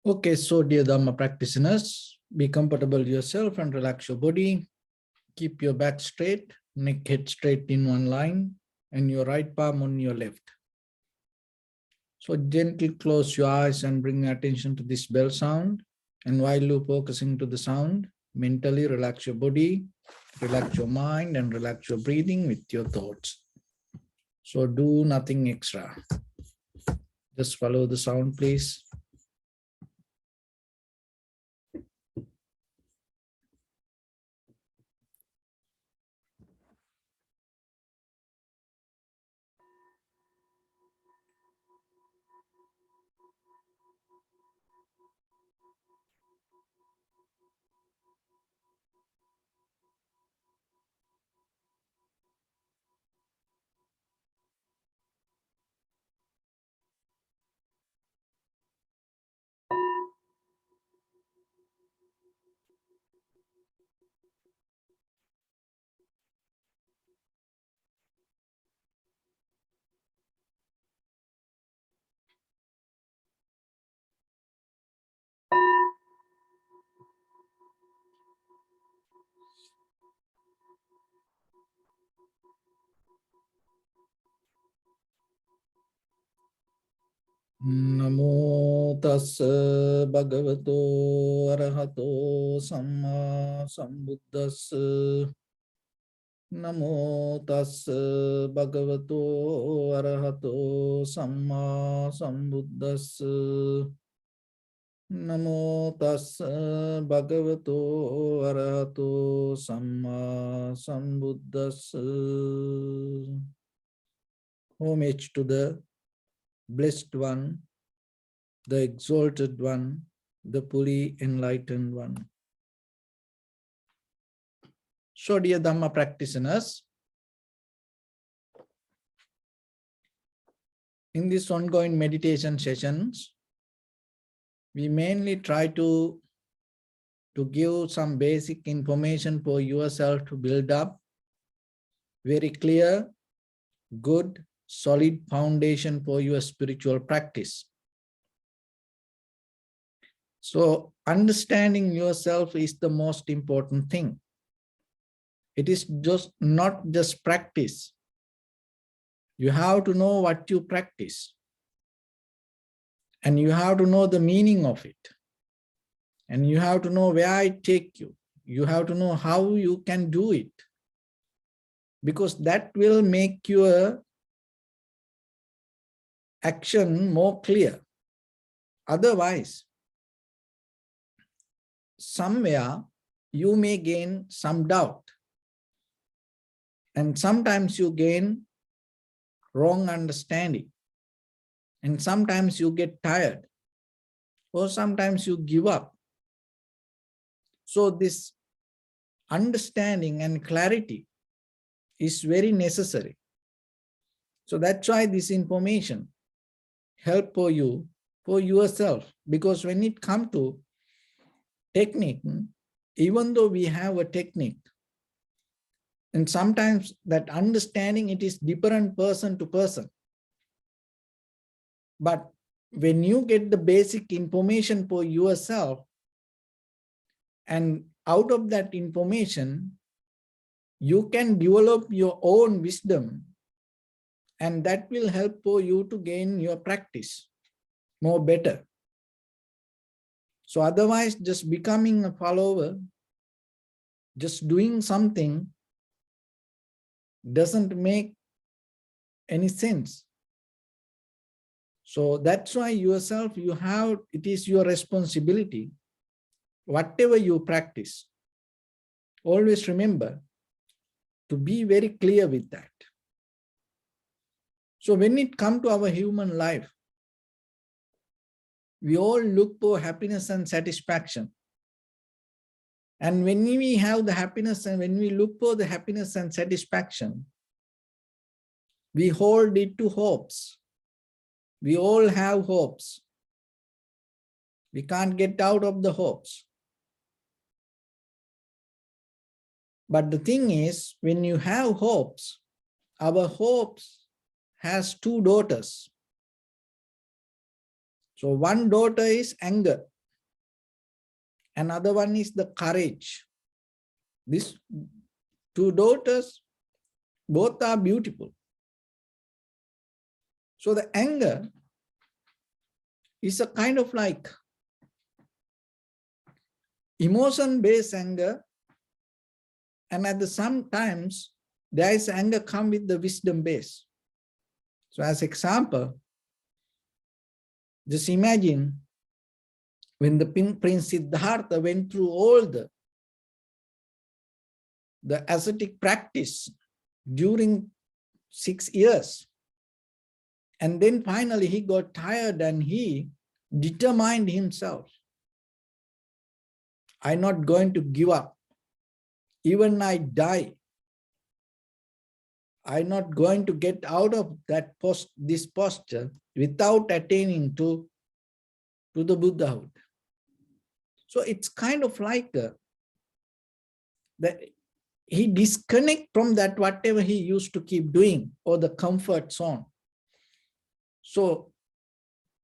Okay, so dear Dharma practitioners, be comfortable yourself and relax your body. Keep your back straight, neck head straight in one line, and your right palm on your left. So gently close your eyes and bring attention to this bell sound. And while you're focusing to the sound, mentally relax your body, relax your mind, and relax your breathing with your thoughts. So do nothing extra. Just follow the sound, please. Namo tassa bhagavato arahato samma sambuddhassa. Namo tassa bhagavato arahato samma sambuddhassa. Namo tassa bhagavato arahato samma sambuddhassa. Homage to the Blessed One, the Exalted One, the fully enlightened One. So dear Dhamma practitioners, in these ongoing meditation sessions, we mainly try to give some basic information for yourself to build up very clear, good, solid foundation for your spiritual practice. So understanding yourself is the most important thing. It is just not just practice. You have to know what you practice. And you have to know the meaning of it. And you have to know where it takes you. You have to know how you can do it. Because that will make your action more clear. Otherwise, somewhere you may gain some doubt. And sometimes you gain wrong understanding. And sometimes you get tired. Or sometimes you give up. So this understanding and clarity is very necessary. So that's why this information help for you, for yourself. Because when it comes to technique, even though we have a technique, and sometimes that understanding, it is different person to person. But when you get the basic information for yourself, and out of that information, you can develop your own wisdom, and that will help for you to gain your practice more better. So otherwise, just becoming a follower, just doing something doesn't make any sense. So that's why yourself, it is your responsibility, whatever you practice, always remember to be very clear with that. So when it comes to our human life, we all look for happiness and satisfaction. And when we have the happiness and when we look for the happiness and satisfaction, we hold it to hopes. We all have hopes. We can't get out of the hopes. But the thing is, when you have hopes, our hopes has two daughters. So one daughter is anger. Another one is the courage. These two daughters, both are beautiful. So the anger is a kind of like emotion-based anger, and at the sometimes there is anger come with the wisdom base. So as example, just imagine when the Prince Siddhartha went through all the ascetic practice during 6 years. And then finally he got tired and he determined himself. I'm not going to give up. Even I die, I'm not going to get out of this posture without attaining to the Buddhahood. So it's kind of like that he disconnect from that whatever he used to keep doing or the comfort zone. So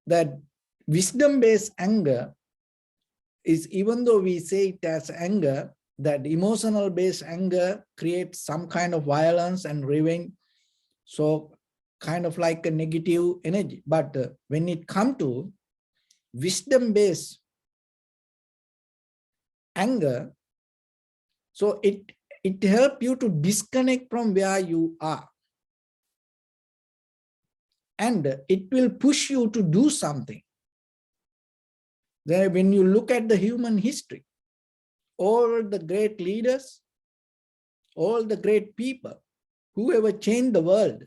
that wisdom-based anger is, even though we say it as anger, that emotional-based anger creates some kind of violence and revenge. So kind of like a negative energy. But when it comes to wisdom-based anger, so it helps you to disconnect from where you are. And it will push you to do something. Then when you look at the human history, all the great leaders, all the great people, whoever changed the world,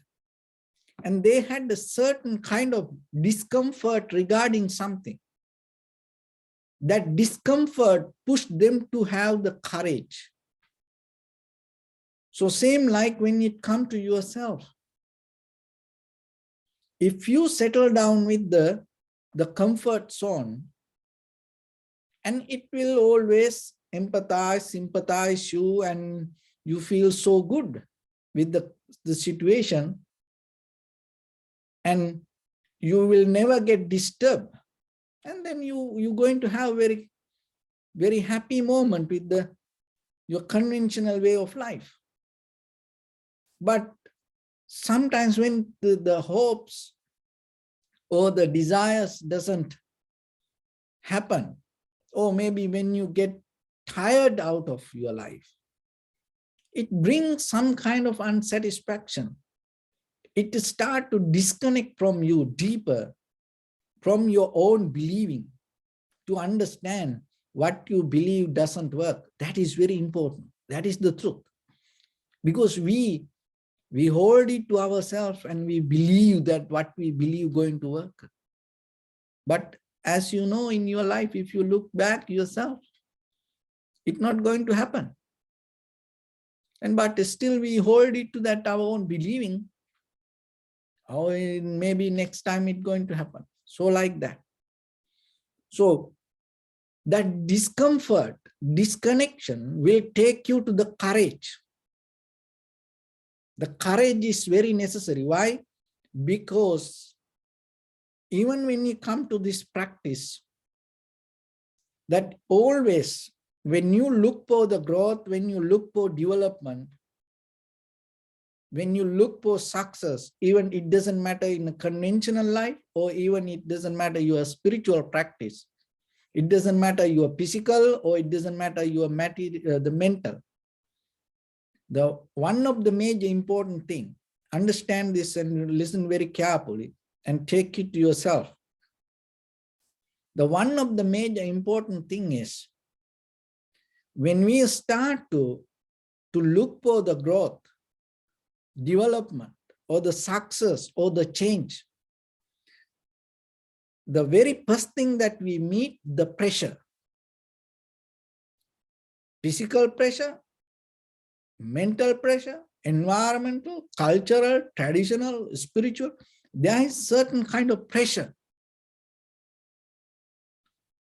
and they had a certain kind of discomfort regarding something. That discomfort pushed them to have the courage. So same like when it comes to yourself. If you settle down with the comfort zone, and it will always empathize, sympathize you, and you feel so good with the situation, and you will never get disturbed. And then you're going to have very, very happy moment with your conventional way of life. But sometimes when the hopes or the desires doesn't happen, or maybe when you get tired out of your life, it brings some kind of unsatisfaction. It starts to disconnect from you deeper, from your own believing, to understand what you believe doesn't work. That is very important. That is the truth. Because we hold it to ourselves and we believe that what we believe going to work. But as you know, in your life, if you look back yourself, it's not going to happen. But still we hold it to that our own believing. Or maybe next time it's going to happen. So like that. So that discomfort, disconnection will take you to the courage. The courage is very necessary. Why? Because even when you come to this practice, that always when you look for the growth, when you look for development, when you look for success, even it doesn't matter in a conventional life, or even it doesn't matter your spiritual practice, it doesn't matter your physical, or it doesn't matter your material, the mental. The one of the major important thing, understand this and listen very carefully and take it to yourself. The one of the major important thing is when we start to look for the growth, development, or the success, or the change, the very first thing that we meet, the pressure. Physical pressure, mental pressure, environmental, cultural, traditional, spiritual, there is certain kind of pressure.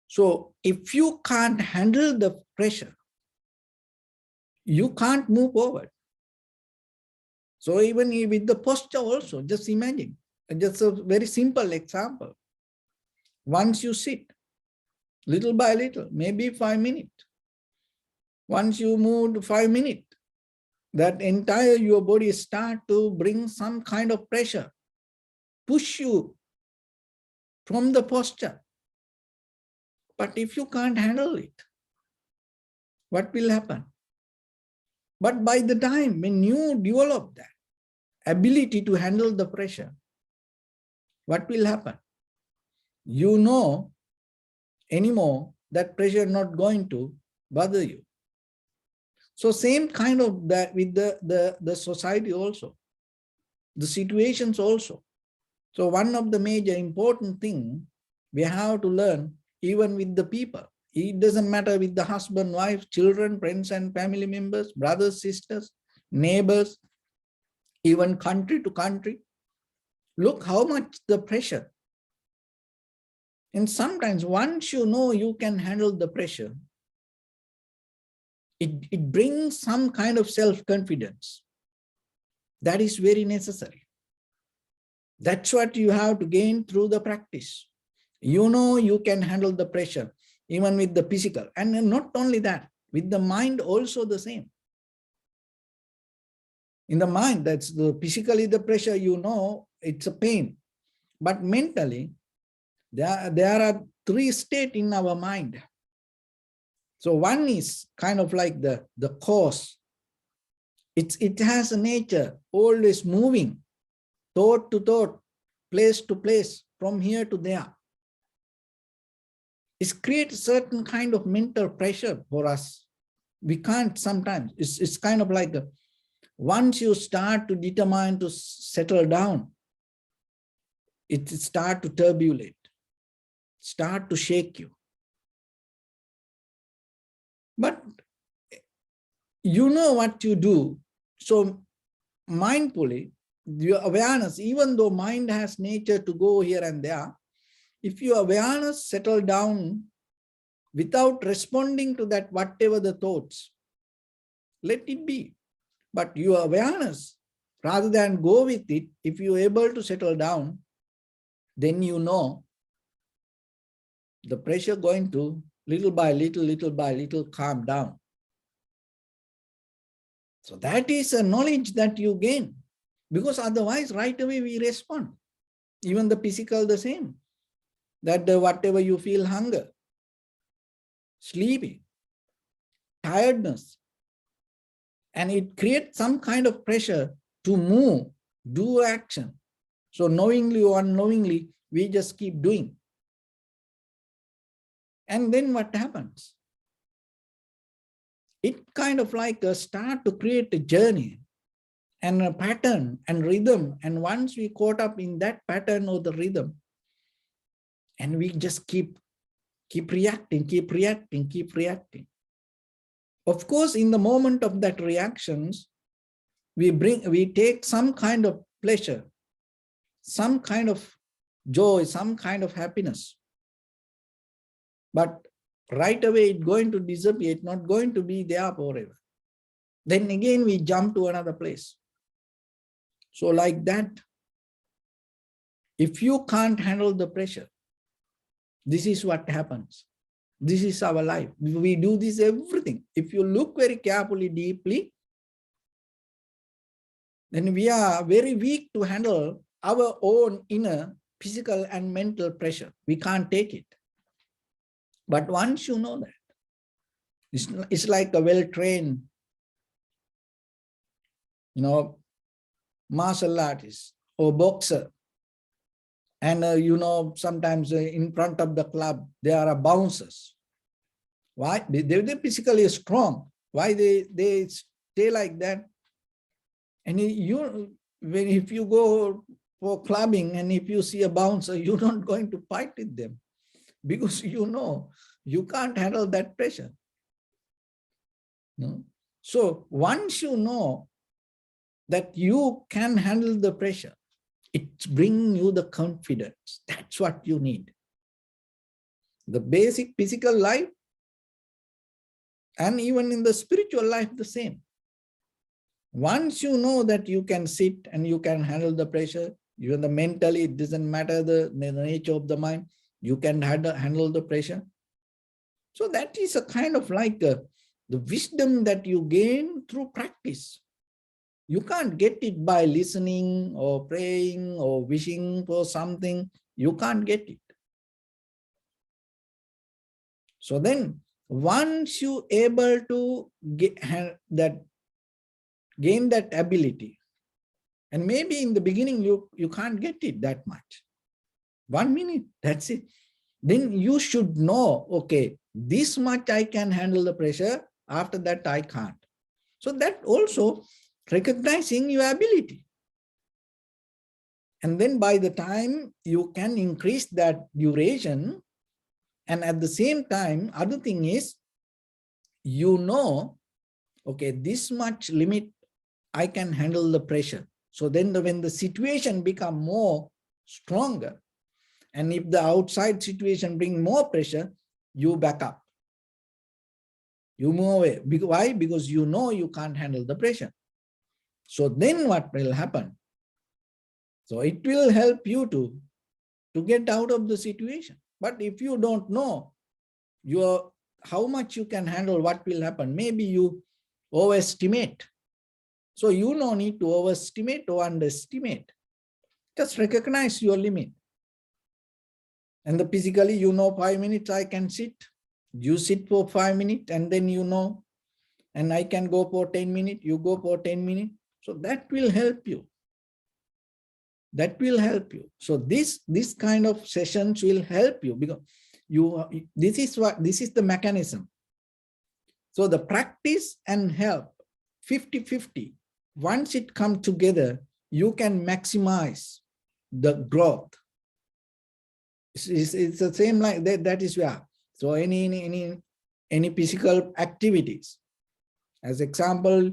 So if you can't handle the pressure, you can't move forward. So even with the posture also, just imagine, just a very simple example. Once you sit, little by little, maybe 5 minutes. Once you moved 5 minutes, that entire your body start to bring some kind of pressure, push you from the posture. But if you can't handle it, what will happen? But by the time when you develop that ability to handle the pressure, what will happen? You know anymore that pressure not going to bother you. So same kind of that with the society also, the situations also. So one of the major important thing we have to learn, even with the people, it doesn't matter with the husband, wife, children, friends and family members, brothers, sisters, neighbors, even country to country. Look how much the pressure. And sometimes once you know you can handle the pressure, it brings some kind of self-confidence. That is very necessary. That's what you have to gain through the practice. You know you can handle the pressure, even with the physical. And not only that, with the mind also the same. In the mind, that's the physically the pressure, you know, it's a pain. But mentally, there are 3 states in our mind. So one is kind of like the cause. It has a nature, always moving, thought to thought, place to place, from here to there. It creates a certain kind of mental pressure for us. We can't sometimes, it's kind of like once you start to determine to settle down, it start to turbulate, start to shake you. But you know what you do. So mindfully, your awareness, even though mind has nature to go here and there, if your awareness settle down without responding to that, whatever the thoughts, let it be. But your awareness, rather than go with it, if you're able to settle down, then you know the pressure going to little by little calm down. So that is a knowledge that you gain, because otherwise right away we respond. Even the physical the same, that whatever you feel, hunger, sleepy, tiredness, and it creates some kind of pressure to move, do action. So knowingly or unknowingly, we just keep doing. And then what happens? It kind of like start to create a journey and a pattern and rhythm. And once we caught up in that pattern or the rhythm, and we just keep reacting, keep reacting. Of course, in the moment of that reactions, we take some kind of pleasure, some kind of joy, some kind of happiness. But right away, it's going to disappear, it's not going to be there forever. Then again, we jump to another place. So like that, if you can't handle the pressure, this is what happens. This is our life. We do this everything. If you look very carefully, deeply, then we are very weak to handle our own inner physical and mental pressure. We can't take it. But once you know that, it's like a well-trained, martial artist or boxer. And sometimes in front of the club, there are bouncers. Why? They're physically strong. Why they stay like that? And if you go for clubbing and if you see a bouncer, you're not going to fight with them, because you can't handle that pressure. No? So once you know that you can handle the pressure, it's bringing you the confidence. That's what you need. The basic physical life, and even in the spiritual life, the same. Once you know that you can sit and you can handle the pressure, even the mentally, it doesn't matter the nature of the mind, you can handle the pressure. So that is a kind of like the wisdom that you gain through practice. You can't get it by listening or praying or wishing for something. You can't get it. So then once you able to gain that ability, and maybe in the beginning you can't get it that much. 1 minute, that's it. Then you should know, okay, this much I can handle the pressure, after that I can't. So that also recognizing your ability. And then by the time you can increase that duration, and at the same time, other thing is, you know, okay, this much limit I can handle the pressure. So then when the situation become more stronger, and if the outside situation bring more pressure, you back up. You move away. Why? Because you know you can't handle the pressure. So then what will happen? So it will help you to get out of the situation. But if you don't know how much you can handle, what will happen? Maybe you overestimate. So you no need to overestimate or underestimate. Just recognize your limit. And physically, 5 minutes I can sit. You sit for 5 minutes and then and I can go for 10 minutes, you go for 10 minutes. So that will help you. That will help you. So this kind of sessions will help you, because this is the mechanism. So the practice and help 50-50. Once it comes together, you can maximize the growth. It's the same like that. That is where. So any physical activities, as example,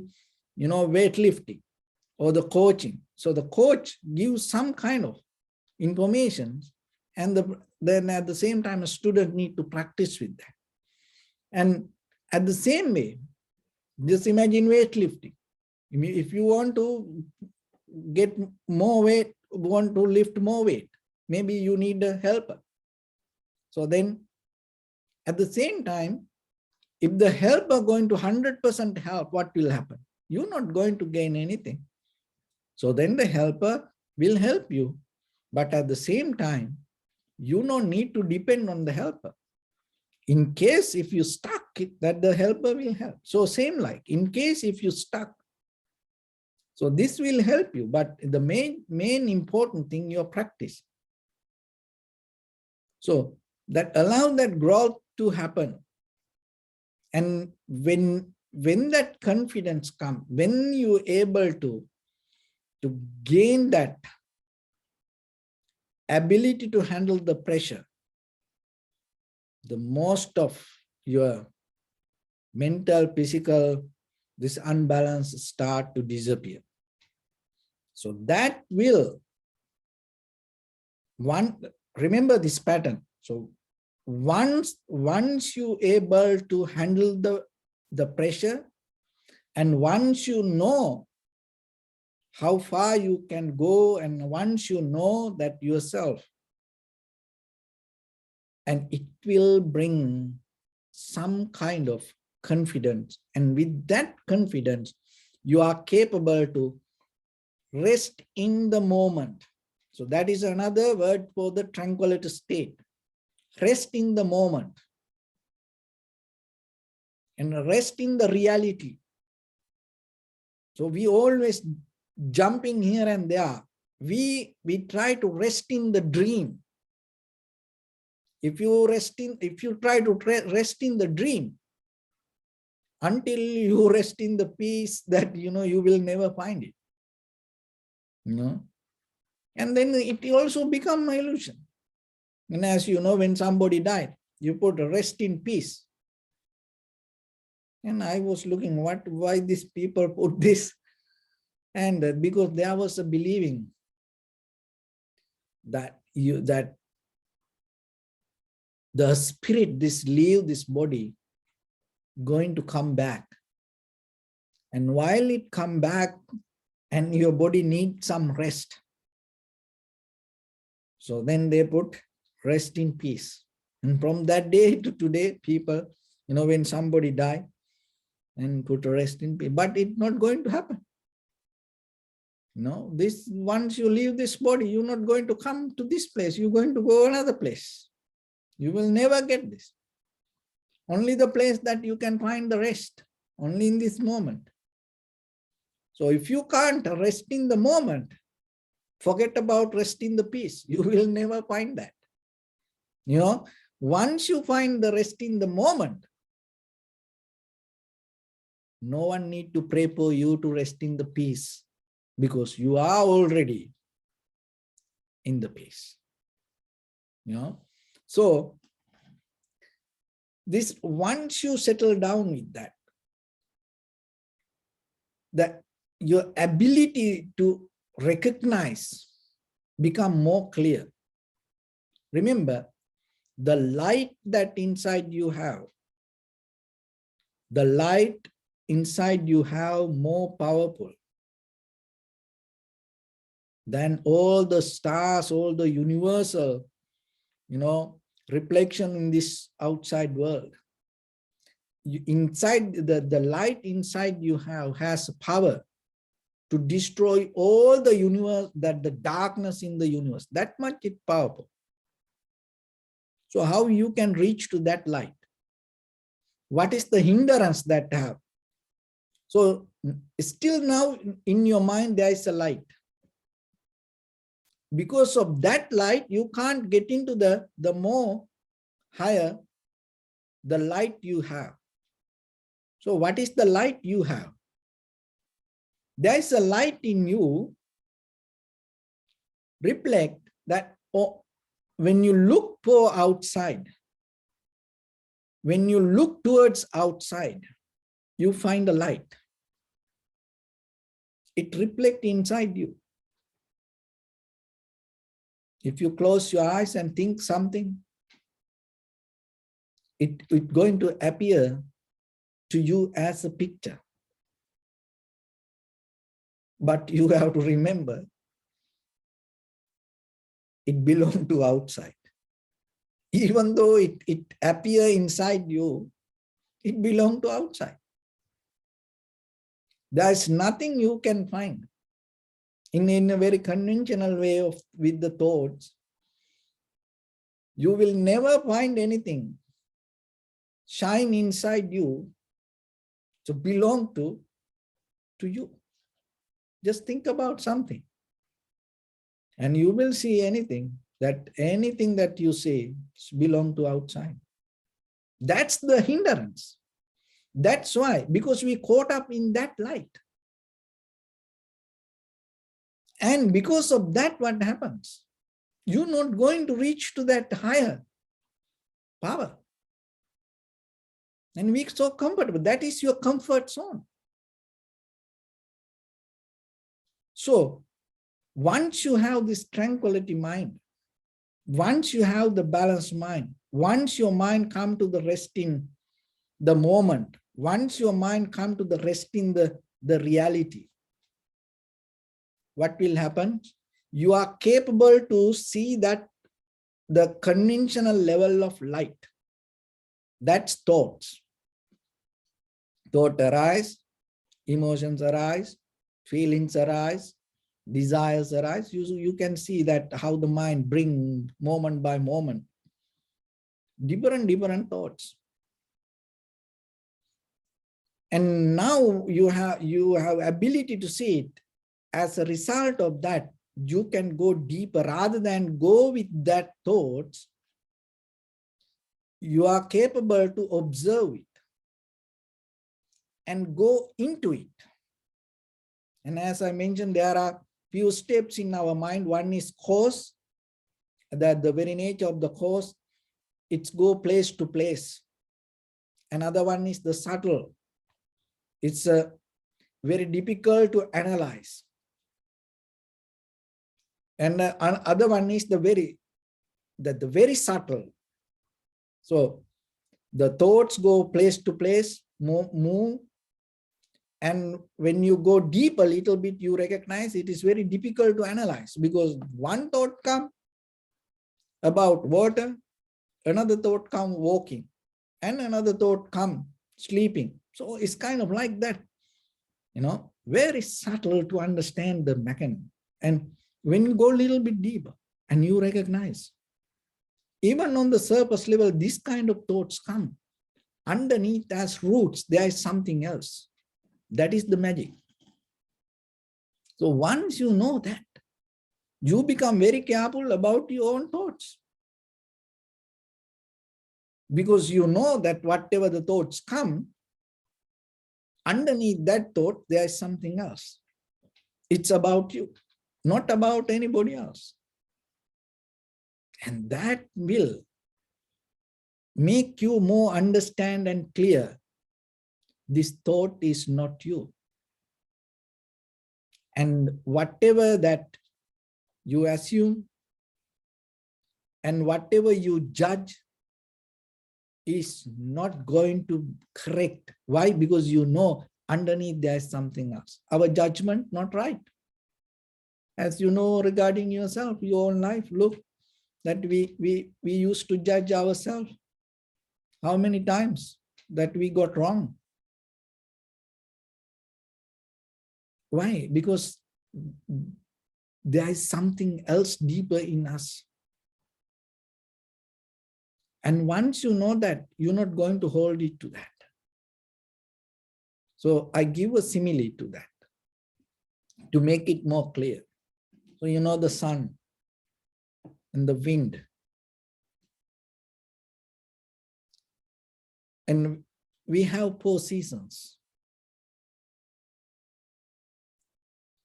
weightlifting or the coaching. So the coach gives some kind of information, and then at the same time, a student need to practice with that. And at the same way, just imagine weightlifting. If you want to get more weight, want to lift more weight, maybe you need a helper. So then at the same time, if the helper going to 100% help, what will happen? You're not going to gain anything. So then the helper will help you, but at the same time, you don't need to depend on the helper. In case if you stuck, that the helper will help. So same like, in case if you stuck, so this will help you, but the main important thing, your practice. So that allow that growth to happen. And when that confidence comes, when you're able to gain that ability to handle the pressure, the most of your mental, physical, this unbalance start to disappear. So that will, remember this pattern. So once you able to handle the pressure, and once you know how far you can go, and once you know that yourself, and it will bring some kind of confidence, and with that confidence you are capable to rest in the moment. So that is another word for the tranquility state. Rest in the moment and rest in the reality. So we always jumping here and there. We try to rest in the dream. If you try to rest in the dream, until you rest in the peace, that you will never find it. And then it also become an illusion. And as you know, when somebody died, you put rest in peace. And I was looking, why these people put this? And because there was a believing that the spirit, leave this body, going to come back. And while it come back, and your body needs some rest. So then they put rest in peace. And from that day to today, people, when somebody die and put to rest in peace, but it's not going to happen. This, once you leave this body, you're not going to come to this place. You're going to go another place. You will never get this. Only the place that you can find the rest, only in this moment. So if you can't rest in the moment, forget about rest in the peace. You will never find that. Once you find the rest in the moment, no one need to pray for you to rest in the peace, because you are already in the peace. So this, once you settle down with that your ability to recognize become more clear. Remember, the light that inside you have, the light inside you have more powerful than all the stars, all the universal, reflection in this outside world. Inside, the light inside you have has power to destroy all the universe, that the darkness in the universe, that much it's powerful. So how you can reach to that light? What is the hindrance that have? So still now in your mind, there is a light. Because of that light, you can't get into the more higher the light you have. So what is the light you have? There is a light in you, reflect that when you look for outside, when you look towards outside, you find a light. It reflects inside you. If you close your eyes and think something, it's going to appear to you as a picture. But you have to remember, it belongs to outside. Even though it appears inside you, it belongs to outside. There's nothing you can find. In a very conventional way with the thoughts, you will never find anything shine inside you to belong to you. Just think about something, and you will see anything that you say belong to outside. That's the hindrance. That's why, because we caught up in that light. And because of that, what happens? You're not going to reach to that higher power. And we're so comfortable. That is your comfort zone. So once you have this tranquility mind, once you have the balanced mind, once your mind come to the rest in the moment, once your mind come to the rest in the reality, what will happen? You are capable to see that the conventional level of light, that's thoughts. Thought arise, emotions arise, feelings arise, desires arise. You can see that how the mind brings moment by moment different thoughts. And now you have ability to see it. As a result of that, you can go deeper rather than go with that thoughts. You are capable to observe it and go into it. And as I mentioned, there are few steps in our mind. One is cause, that the very nature of the cause, it's go place to place. Another one is the subtle. It's very difficult to analyze. And other one is the very subtle. So the thoughts go place to place, move. And when you go deep a little bit, you recognize it is very difficult to analyze, because one thought comes about water, another thought come walking, and another thought come sleeping. So it's kind of like that, very subtle to understand the mechanism. And when you go a little bit deeper and you recognize, even on the surface level, this kind of thoughts come. Underneath as roots, there is something else. That is the magic. So once you know that, you become very careful about your own thoughts. Because you know that whatever the thoughts come, underneath that thought, there is something else. It's about you, not about anybody else. And that will make you more understand and clear. This thought is not you. And whatever that you assume and whatever you judge is not going to correct. Why? Because you know underneath there is something else. Our judgment, not right. As you know regarding yourself, your own life, look, that we used to judge ourselves. How many times that we got wrong? Why? Because there is something else deeper in us. And once you know that, you're not going to hold it to that. So I give a simile to that to make it more clear. So you know the sun and the wind. And we have 4 seasons.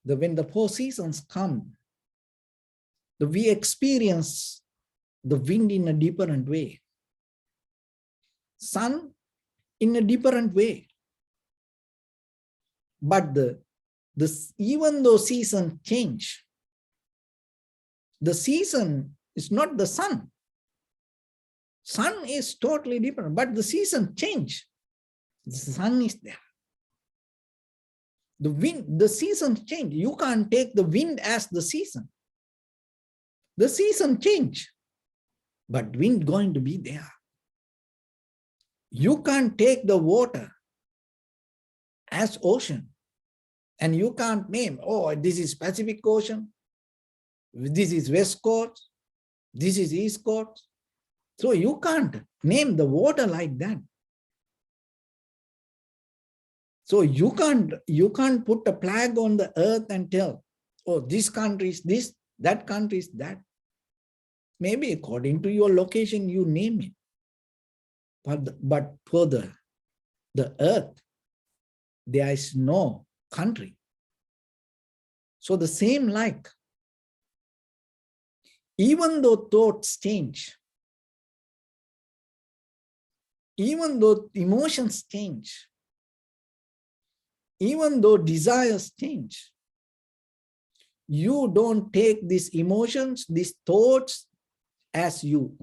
When the 4 seasons come, we experience the wind in a different way. Sun in a different way. But even though seasons change, the season is not the sun. Sun is totally different, but the season change. The sun is there. The wind, the seasons change. You can't take the wind as the season. The season change, but wind going to be there. You can't take the water as ocean, and you can't name, oh, this is Pacific Ocean, this is West Coast, this is East Coast. So you can't name the water like that. So you can't put a flag on the earth and tell, oh, this country is this, that country is that. Maybe according to your location, you name it. But for the earth, there is no country. So the same like, even though thoughts change, even though emotions change, even though desires change, you don't take these emotions, these thoughts as you.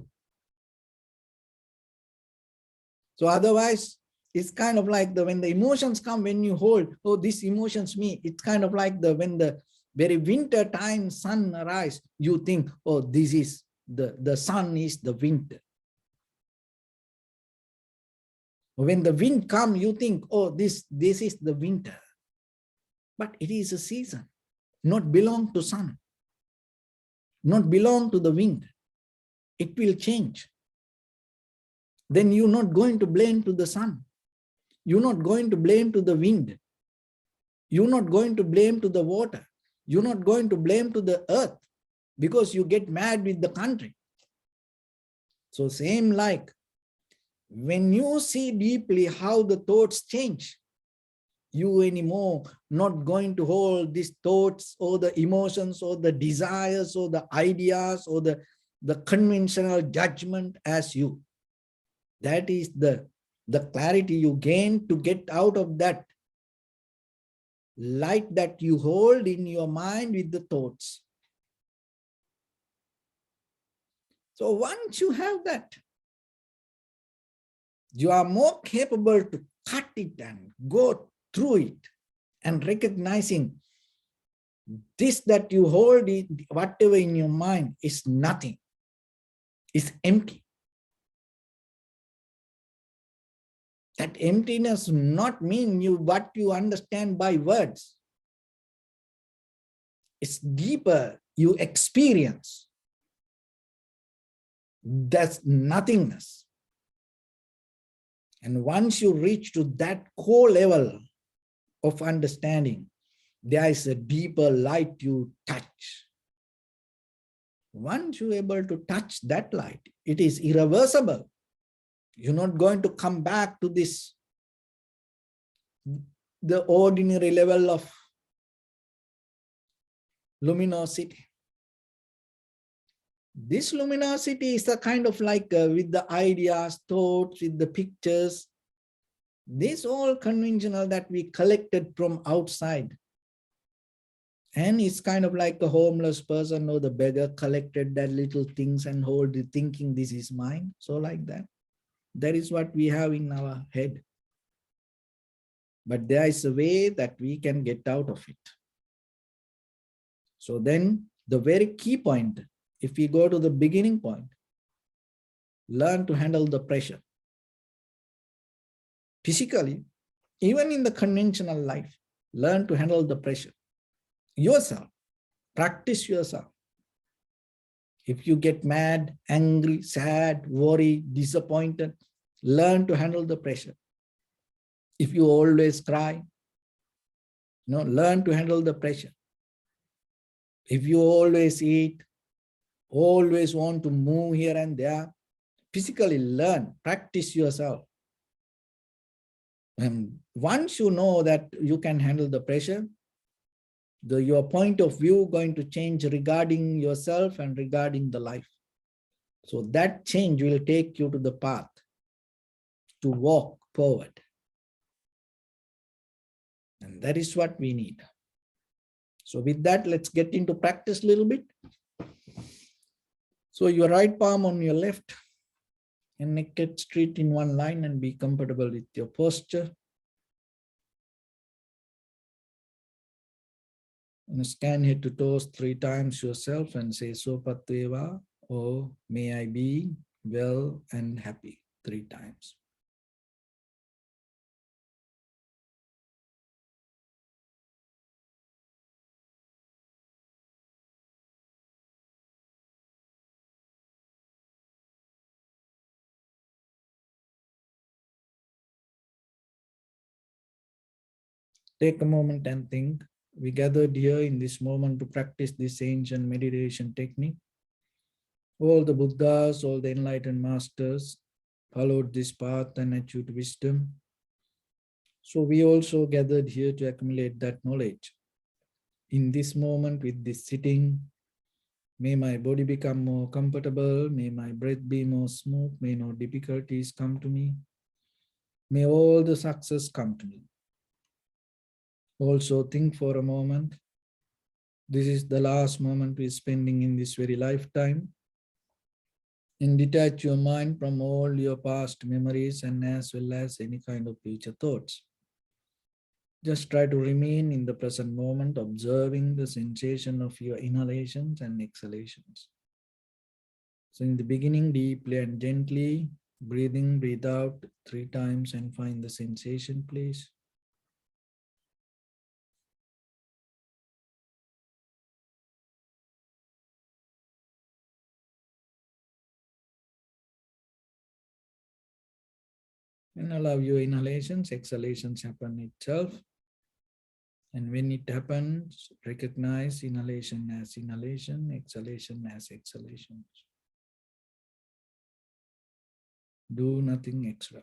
So otherwise, it's kind of like when the emotions come, when you hold, oh, these emotions me, it's kind of like when the very winter time sun arises, you think, oh, this is the sun is the winter. When the wind comes, you think, oh, this is the winter. But it is a season, not belong to sun, not belong to the wind. It will change. Then you're not going to blame to the sun. You're not going to blame to the wind. You're not going to blame to the water. You're not going to blame to the earth because you get mad with the country. So same like, when you see deeply how the thoughts change, you anymore not going to hold these thoughts or the emotions or the desires or the ideas or the conventional judgment as you. That is the clarity you gain to get out of that light that you hold in your mind with the thoughts. So once you have that, you are more capable to cut it and go through it and recognizing this that you hold, it, whatever in your mind is nothing, is empty. That emptiness not mean you what you understand by words. It's deeper, you experience. That's nothingness. And once you reach to that core level of understanding, there is a deeper light you touch. Once you're able to touch that light, it is irreversible. You're not going to come back to this, the ordinary level of luminosity. This luminosity is a kind of like with the ideas, thoughts, with the pictures. This all conventional that we collected from outside. And it's kind of like a homeless person or the beggar collected that little things and hold it thinking this is mine. So like that. That is what we have in our head. But there is a way that we can get out of it. So then the very key point, if we go to the beginning point, learn to handle the pressure. Physically, even in the conventional life, learn to handle the pressure. Yourself, practice yourself. If you get mad, angry, sad, worried, disappointed, learn to handle the pressure. If you always cry, learn to handle the pressure. If you always eat, always want to move here and there, physically learn, practice yourself. And once you know that you can handle the pressure, your point of view going to change regarding yourself and regarding the life. So that change will take you to the path to walk forward. And that is what we need. So with that, let's get into practice a little bit. So your right palm on your left and neck straight in one line and be comfortable with your posture. And scan head to toes 3 times yourself and say Sopateva, or may I be well and happy 3 times. Take a moment and think. We gathered here in this moment to practice this ancient meditation technique. All the Buddhas, all the enlightened masters followed this path and achieved wisdom. So we also gathered here to accumulate that knowledge. In this moment with this sitting, may my body become more comfortable, may my breath be more smooth, may no difficulties come to me, may all the success come to me. Also think for a moment, this is the last moment we're spending in this very lifetime, and detach your mind from all your past memories and as well as any kind of future thoughts. Just try to remain in the present moment, observing the sensation of your inhalations and exhalations. So in the beginning, deeply and gently, breathe in, breathe out 3 times and find the sensation, please. And allow your inhalations, exhalations happen itself. And when it happens, recognize inhalation as inhalation, exhalation as exhalation. Do nothing extra.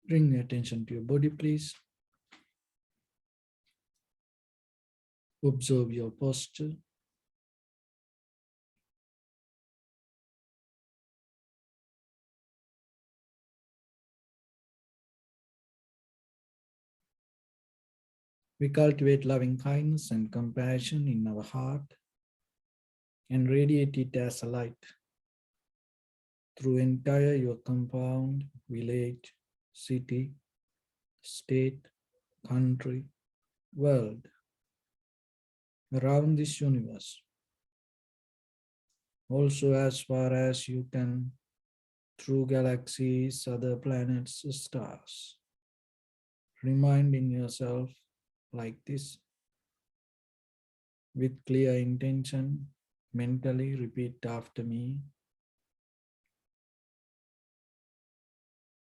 Bring your attention to your body, please. Observe your posture. We cultivate loving kindness and compassion in our heart and radiate it as a light through entire your compound, village, city, state, country, world, around this universe. Also as far as you can, through galaxies, other planets, stars. Reminding yourself like this with clear intention, mentally repeat after me.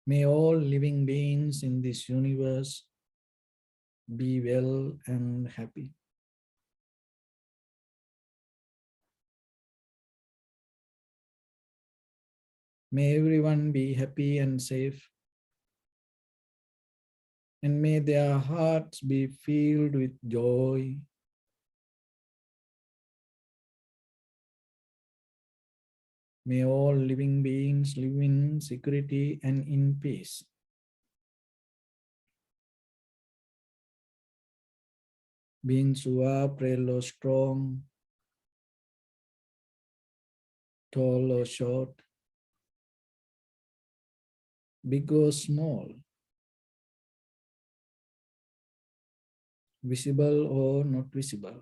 May all living beings in this universe be well and happy. May everyone be happy and safe, and may their hearts be filled with joy. May all living beings live in security and in peace. Beings who are frail or strong, tall or short, big or small, visible or not visible,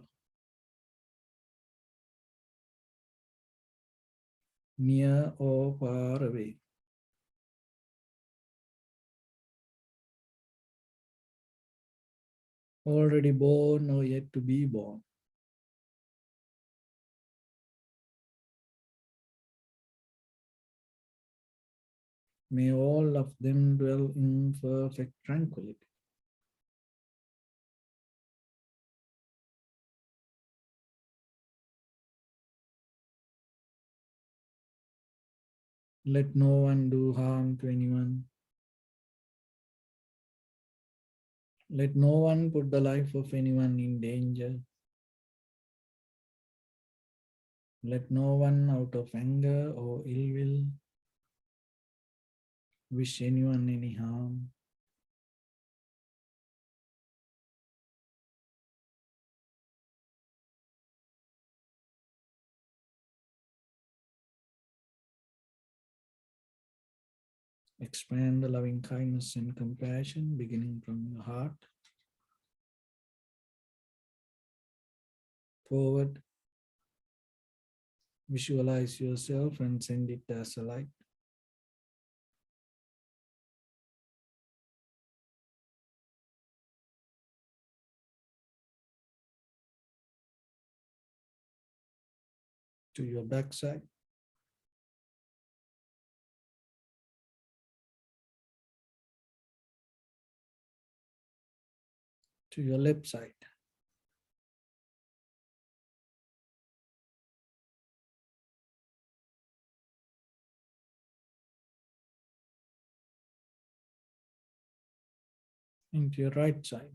near or far away. Already born or yet to be born. May all of them dwell in perfect tranquility. Let no one do harm to anyone. Let no one put the life of anyone in danger. Let no one out of anger or ill will wish anyone any harm. Expand the loving kindness and compassion beginning from your heart forward. Visualize yourself and send it as a light. To your backside. To your left side. Into your right side.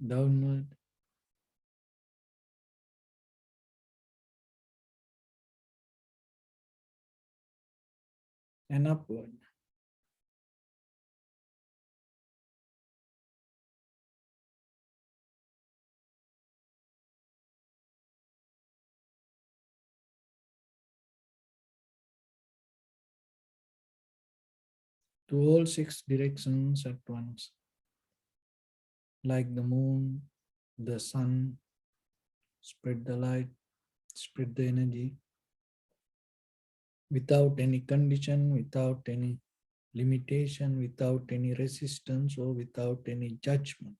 Downward. And upward. To all six directions at once. Like the moon, the sun, spread the light, spread the energy without any condition, without any limitation, without any resistance, or without any judgment.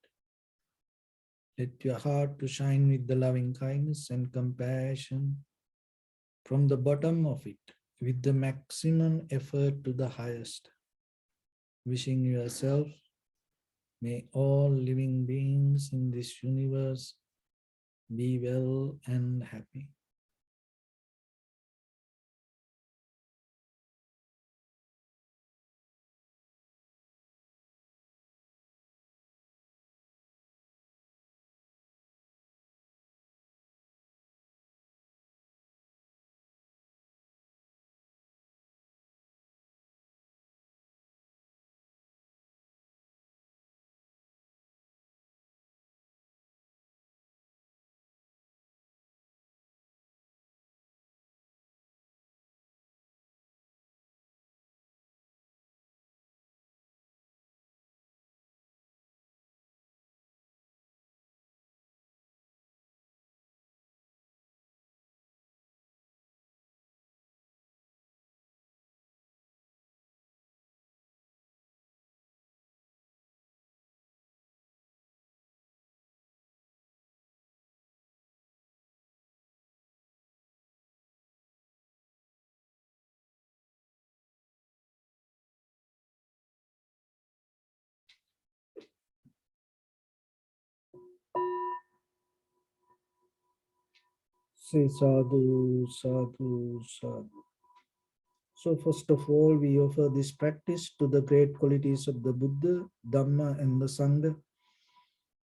Let your heart to shine with the loving kindness and compassion from the bottom of it, with the maximum effort to the highest. Wishing yourself May all living beings in this universe be well and happy. Say sadhu, sadhu, sadhu. So first of all, we offer this practice to the great qualities of the Buddha, Dhamma and the Sangha.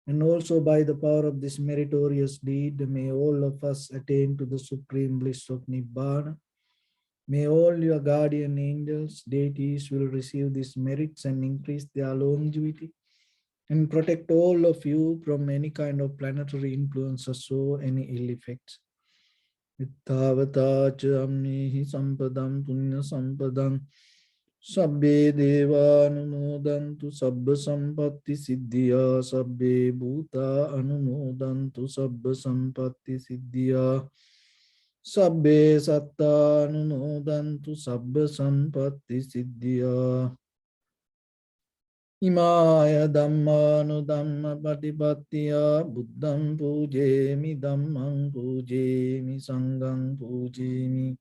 And also by the power of this meritorious deed, may all of us attain to the supreme bliss of Nibbana. May all your guardian angels, deities will receive these merits and increase their longevity and protect all of you from any kind of planetary influences or any ill effects. Ittavata cha amnihi sampadam punya sampadam sabbe deva anumodantu sabba sampatti siddhya sabbe bhuta anumodantu sabba sampatti siddhya sabbe satta anumodantu sabba sampatti siddhya Imaya dhammanu dhamma patipattiya buddham pujemi dhammam pujemi sangham pujemi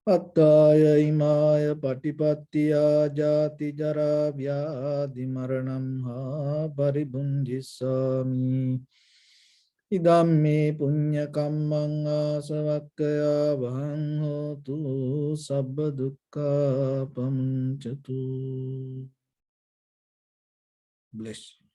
Attaya imaya patipattiya jati jara vyadhi maranam ha paribunjissami Idam me punya kammang asavakkaya vahang hotu sabba dukkha pamuncatu. Bless.